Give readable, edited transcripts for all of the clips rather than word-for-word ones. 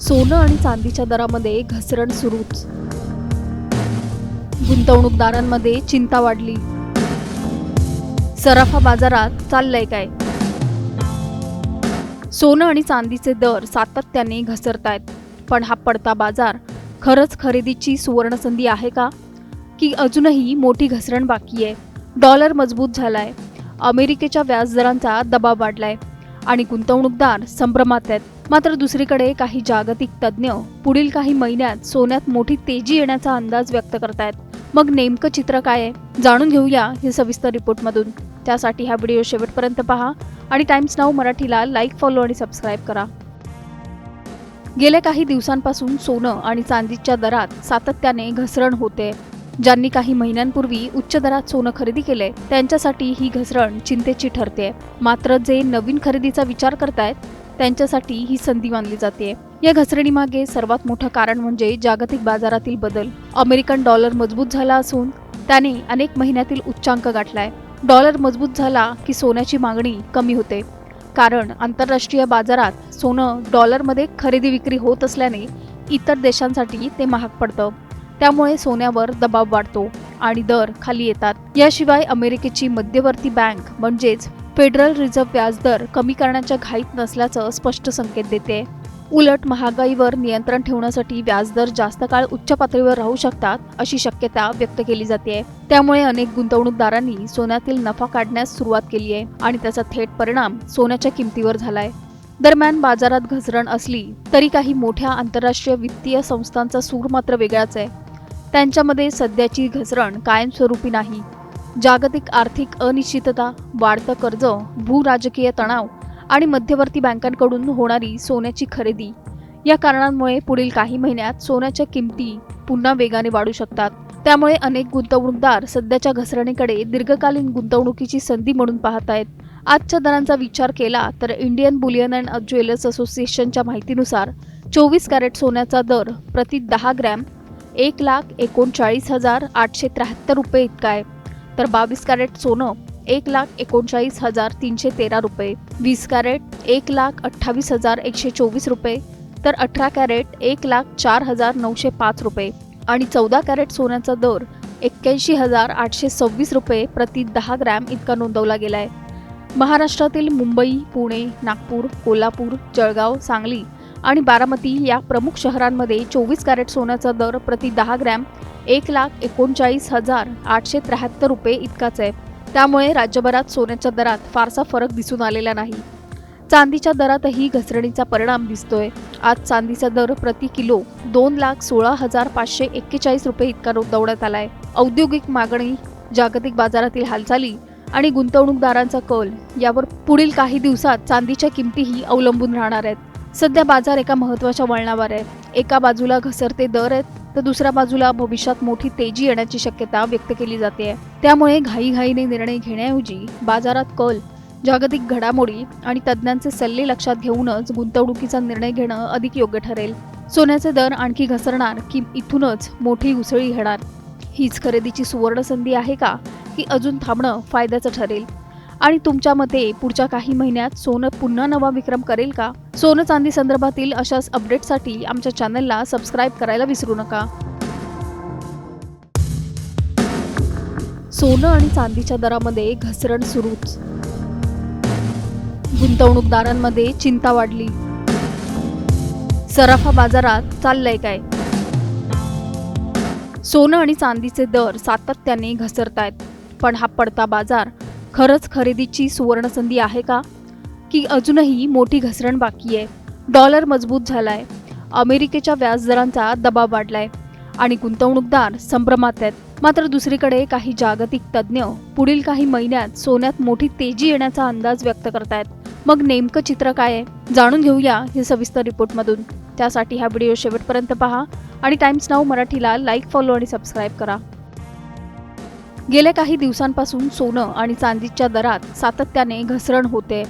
सोनं आणि चांदीच्या दरामध्ये घसरण सुरूच. गुंतवणूकदारांमध्ये चिंता वाढली. सराफा बाजारात चाललंय काय? सोनं आणि चांदीचे दर सातत्याने घसरतायत. पण हा पडता बाजार खरंच खरेदीची सुवर्णसंधी आहे का? की अजूनही मोठी घसरण बाकी आहे? डॉलर मजबूत झालाय, अमेरिकेच्या व्याजदरांचा दबाव वाढलाय आणि गुंतवणूकदार संभ्रमात आहेत. मात्र दुसरीकडे काही जागतिक तज्ज्ञ पुढील काही महिन्यात सोन्यात मोठी तेजी येण्याचा अंदाज व्यक्त करतायत. मग नेमकं चित्र काय आहे, जाणून घेऊया हे सविस्तर रिपोर्टमधून. त्यासाठी हा व्हिडिओ शेवटपर्यंत पहा आणि टाइम्स नाऊ मराठीला लाईक, फॉलो आणि सबस्क्राईब करा. गेल्या काही दिवसांपासून सोनं आणि चांदीच्या दरात सातत्याने घसरण होते. ज्यांनी काही महिन्यांपूर्वी उच्च दरात सोनं खरेदी केले त्यांच्यासाठी ही घसरण चिंतेची ठरते. मात्र जे नवीन खरेदीचा विचार करतायत त्यांच्यासाठी ही संधी मानली जाते. या घसरणीमागे सर्वात मोठं कारण म्हणजे जागतिक बाजारातील बदल. अमेरिकन डॉलर मजबूत झाला असून त्याने अनेक महिन्यातील उच्चांक गाठलाय. डॉलर मजबूत झाला की सोन्याची मागणी कमी होते, कारण आंतरराष्ट्रीय बाजारात सोनं डॉलरमध्ये खरेदी विक्री होत असल्याने इतर देशांसाठी ते महाग पडतं. त्यामुळे सोन्यावर दबाव वाढतो आणि दर खाली येतात. याशिवाय अमेरिकेची मध्यवर्ती बँक म्हणजेच फेडरल रिझर्व्ह व्याजदर कमी करण्याच्या घाईत नसल्याचं स्पष्ट संकेत देते. उलट महागाईवर नियंत्रण ठेवण्यासाठी व्याजदर जास्त काळ उच्च पातळीवर राहू शकतात अशी शक्यता व्यक्त केली जाते. त्यामुळे अनेक गुंतवणूकदारांनी सोन्यातील नफा काढण्यास सुरुवात केली आहे आणि त्याचा थेट परिणाम सोन्याच्या किमतीवर झालाय. दरम्यान बाजारात घसरण असली तरी काही मोठ्या आंतरराष्ट्रीय वित्तीय संस्थांचा सूर मात्र वेगळाच आहे. त्यांच्यामध्ये सध्याची घसरण कायमस्वरूपी नाही. जागतिक आर्थिक अनिश्चितता, वाढतं कर्ज, भूराजकीय तणाव आणि मध्यवर्ती बँकांकडून होणारी सोन्याची खरेदी या कारणांमुळे पुढील काही महिन्यात सोन्याच्या किमती पुन्हा वेगाने वाढू शकतात. त्यामुळे अनेक गुंतवणूकदार सध्याच्या घसरणीकडे दीर्घकालीन गुंतवणुकीची संधी म्हणून पाहत आहेत. आजच्या दरांचा विचार केला तर इंडियन बुलियन अँड ज्वेलर्स असोसिएशनच्या माहितीनुसार 24 कॅरेट सोन्याचा दर प्रति 10 ग्रॅम 1,39,873 रुपये इतका आहे. तर 22 कॅरेट सोनं 1,39,313 रुपये, 20 कॅरेट 1,28,124 रुपये, तर 18 कॅरेट 1,04,905 रुपये आणि 14 कॅरेट सोन्याचा दर 81,826 रुपये प्रति 10 ग्रॅम इतका नोंदवला गेलाय. महाराष्ट्रातील मुंबई, पुणे, नागपूर, कोल्हापूर, जळगाव, सांगली आणि बारामती या प्रमुख शहरांमध्ये 24 कॅरेट सोन्याचा दर प्रति 10 ग्रॅम 1,39,873 रुपये इतकाच आहे. त्यामुळे राज्यभरात सोन्याच्या दरात फारसा फरक दिसून आलेला नाही. चांदीच्या दरातही घसरणीचा परिणाम दिसतोय. आज चांदीचा दर प्रति किलो 2,16,541 रुपये इतका नोंदवण्यात आलाय. औद्योगिक मागणी, जागतिक बाजारातील हालचाली आणि गुंतवणूकदारांचा कल यावर पुढील काही दिवसात चांदीच्या किमतीही अवलंबून राहणार आहेत. सध्या बाजार एका महत्त्वाच्या वळणावर आहे. एका बाजूला घसरते दर आहेत तर दुसऱ्या बाजूला भविष्यात मोठी तेजी येण्याची शक्यता व्यक्त केली जाते. त्यामुळे घाईघाईने निर्णय घेण्याऐवजी बाजारात कल, जागतिक घडामोडी आणि तज्ज्ञांचे सल्ले लक्षात घेऊनच गुंतवणुकीचा निर्णय घेणं अधिक योग्य ठरेल. सोन्याचे दर आणखी घसरणार की इथूनच मोठी उसळी येणार? हीच खरेदीची सुवर्ण संधी आहे का, की अजून थांबणं फायद्याचं ठरेल? आणि तुमच्या मते पुढच्या काही महिन्यात सोनं पुन्हा नवा विक्रम करेल का? सोनं चांदी संदर्भातील अशाच अपडेटसाठी आमच्या चॅनलला सबस्क्राईब करायला विसरू नका. सोनं आणि चांदीच्या दरामध्ये घसरण सुरूच. गुंतवणूकदारांमध्ये चिंता वाढली. सराफा बाजारात चाललंय काय? सोनं आणि चांदीचे दर सातत्याने घसरतायत. पण हा पडता बाजार खरंच खरेदीची सुवर्णसंधी आहे का? की अजूनही मोठी घसरण बाकी आहे? डॉलर मजबूत झालाय, अमेरिकेच्या व्याजदरांचा दबाव वाढलाय आणि गुंतवणूकदार संभ्रमात आहेत. मात्र दुसरीकडे काही जागतिक तज्ज्ञ पुढील काही महिन्यात सोन्यात मोठी तेजी येण्याचा अंदाज व्यक्त करतायत. मग नेमकं चित्र काय आहे, जाणून घेऊया हे सविस्तर रिपोर्टमधून. त्यासाठी हा व्हिडिओ शेवटपर्यंत पहा आणि टाइम्स नाऊ मराठीला लाईक, फॉलो आणि सबस्क्राईब करा. गेल्या काही दिवसांपासून सोनं आणि चांदीच्या दरात सातत्याने घसरण होते.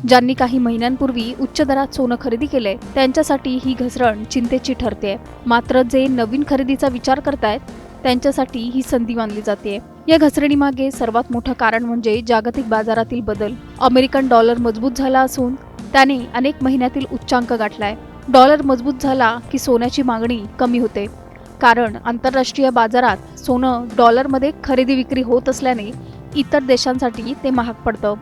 ज्यांनी काही महिन्यांपूर्वी उच्च दरात सोनं खरेदी केले त्यांच्यासाठी ही घसरण चिंतेची ठरते. मात्र जे नवीन खरेदीचा विचार करतायत त्यांच्यासाठी ही संधी मानली जाते. या घसरणीमागे सर्वात मोठं कारण म्हणजे जागतिक बाजारातील बदल. अमेरिकन डॉलर मजबूत झाला असून त्याने अनेक महिन्यातील उच्चांक गाठलाय. डॉलर मजबूत झाला की सोन्याची मागणी कमी होते, कारण आंतरराष्ट्रीय बाजारात सोनं डॉलरमध्ये खरेदी विक्री होत असल्याने इतर देशांसाठी ते महाग पडतं.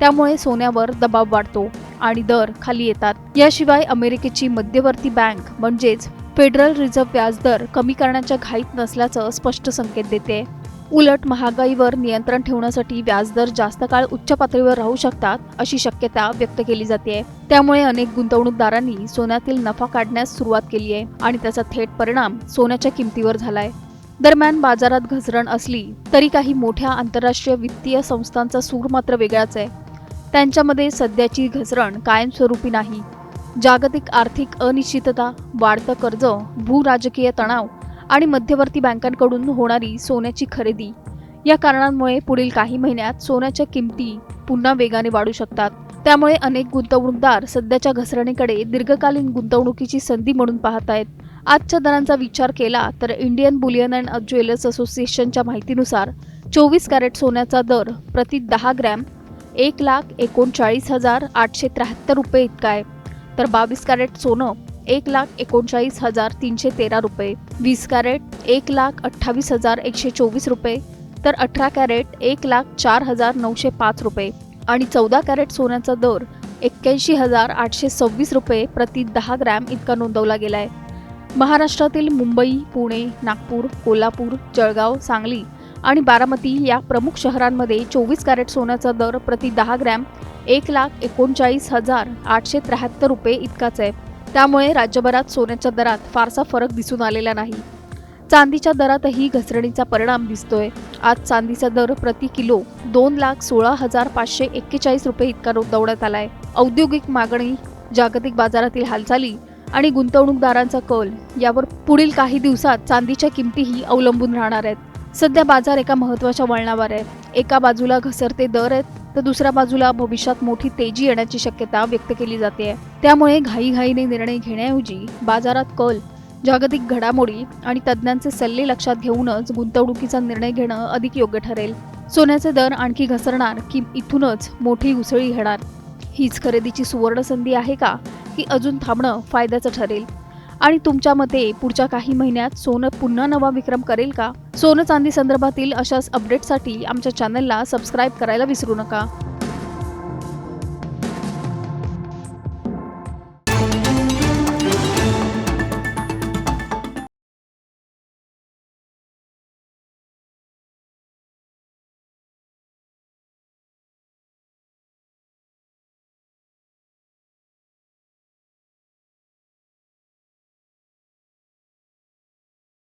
त्यामुळे सोन्यावर दबाव वाढतो आणि दर खाली येतात. याशिवाय अमेरिकेची मध्यवर्ती बँक म्हणजेच फेडरल रिझर्व्ह व्याजदर कमी करण्याच्या घाईत नसल्याचं स्पष्ट संकेत देते. उलट महागाईवर नियंत्रण ठेवण्यासाठी व्याजदर जास्त काळ उच्च पातळीवर राहू शकतात अशी शक्यता व्यक्त केली जाते. त्यामुळे अनेक गुंतवणूकदारांनी सोन्यातील नफा काढण्यास सुरुवात केली आहे आणि त्याचा थेट परिणाम सोन्याच्या किमतीवर झालाय. दरम्यान बाजारात घसरण असली तरी काही मोठ्या आंतरराष्ट्रीय वित्तीय संस्थांचा सूर मात्र वेगळाच आहे. त्यांच्यामध्ये सध्याची घसरण कायमस्वरूपी नाही. जागतिक आर्थिक अनिश्चितता, वाढतं कर्ज, भूराजकीय तणाव आणि मध्यवर्ती बँकांकडून होणारी सोन्याची खरेदी या कारणांमुळे पुढील काही महिन्यात सोन्याच्या किमती पुन्हा वेगाने वाढू शकतात. त्यामुळे अनेक गुंतवणूकदार सध्याच्या घसरणीकडे दीर्घकालीन गुंतवणुकीची संधी म्हणून पाहत आहेत. आजच्या दरांचा विचार केला तर इंडियन बुलियन अँड ज्वेलर्स असोसिएशनच्या माहितीनुसार 24 कॅरेट सोन्याचा दर प्रति 10 ग्रॅम 1,39,873 रुपये इतका आहे, तर 22 कॅरेट सोनं 1,39,313 रुपये, 20 कॅरेट 1,28,124 रुपये, तर 18 कॅरेट 1,04,905 रुपये आणि 14 कॅरेट सोन्याचा दर 81,826 रुपये प्रति 10 ग्रॅम इतका नोंदवला गेला आहे. महाराष्ट्रातील मुंबई, पुणे, नागपूर, कोल्हापूर, जळगाव, सांगली आणि बारामती या प्रमुख शहरांमध्ये 24 कॅरेट सोन्याचा दर प्रति 10 ग्रॅम 1,39,873 रुपये इतकाच आहे. त्यामुळे राज्यभरात सोन्याच्या दरात फारसा फरक दिसून आलेला नाही. चांदीच्या दरातही घसरणीचा परिणाम दिसतोय. आज चांदीचा दर प्रति किलो 2,16,541 रुपये इतका नोंदवण्यात आलाय. औद्योगिक मागणी, जागतिक बाजारातील हालचाली आणि गुंतवणूकदारांचा कल यावर पुढील काही दिवसात चांदीच्या किमतीही अवलंबून राहणार आहेत. सध्या बाजार एका महत्त्वाच्या वळणावर आहे. एका बाजूला घसरते दर आहेत तर दुसऱ्या बाजूला भविष्यात मोठी तेजी येण्याची शक्यता व्यक्त केली जाते. त्यामुळे घाईघाईने निर्णय घेण्याऐवजी बाजारात कल, जागतिक घडामोडी आणि तज्ज्ञांचे सल्ले लक्षात घेऊनच गुंतवणुकीचा निर्णय घेणं अधिक योग्य ठरेल. सोन्याचे दर आणखी घसरणार की इथूनच मोठी उसळी घेणार? हीच खरेदीची सुवर्ण संधी आहे का, की अजून थांबणं फायद्याचं ठरेल? आणि तुमच्या मते पुढच्या काही महिन्यात सोनं पुन्हा नवा विक्रम करेल का? सोनं चांदी संदर्भातील अशाच अपडेटसाठी आमच्या चॅनलला सबस्क्राईब करायला विसरू नका.